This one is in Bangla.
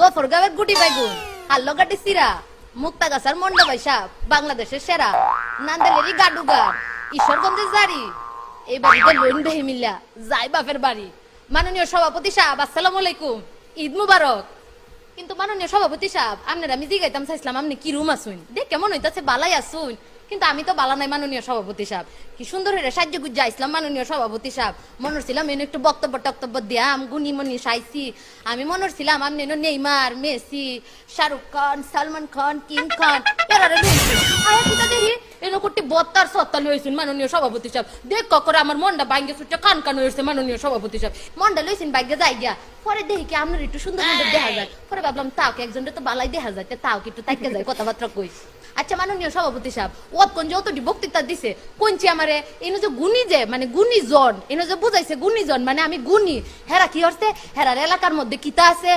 গফর গাবের গুটি বাইগুন হাল্লো গাটি সিরা মুক্তাগাছার মন্ডা বাইসা বাংলাদেশের সেরা নান্দালেরই গাডুগা ঈশ্বরগঞ্জের জারি এই বাড়িতে লোন দেহে মিল্লা যাই বাপের বাড়ি। মাননীয় সভাপতি সাহেব আসসালামু আলাইকুম, ঈদ মুবারক। কিন্তু মাননীয় সভাপতি সাহেব আপনারা আমি জিগাইতাম চাইছিলাম আপনি কি রুম আসুন, দেখ কেমন হইতাছে বালাই আসুন, কিন্তু আমি তো বালা নাই মাননীয় সভাপতি সাহেব। কি সুন্দর হয়ে সাহায্য গুজ্জা আসলাম মাননীয় সভাপতি সাহেব, মনে ছিলাম এনে একটু বক্তব্য টক্তব্য দিয়াম গুনি মনি সাইছি। আমি মনে ছিলাম আপনি এনে Neymar Messi Shahrukh Khan Salman Khan king খান এরারে লইছেন আয়া কিটা দেখি এনে করতে বত্তার সত্তা লইছেন মাননীয় সভাপতি সাহেব। দেখ করে আমার মনটা বাইঙ্গে ছুটে কান কান হয়েছে মাননীয় সভাপতি সাহেব, মনটা লইছেন বাইকে যাই গিয়া। পরে দেখি কি আপনার একটু সুন্দর সুন্দর দেখা যায়, পরে ভাবলাম তাও কি একজনের তো বালাই দেখা যায়, তাও কি একটু তাইকে যায় কথাবার্তা কই। আচ্ছা মাননীয় সভাপতি সাহেব ওত কোন যে অতটি বক্তৃতা দিছে কোনছি আমারে এনে যে গুণী যে মানে গুণীজন এনে যে বুঝাইছে গুণীজন মানে আমি গুণী হেরা কি হচ্ছে হেরার এলাকার মধ্যে কিতা আছে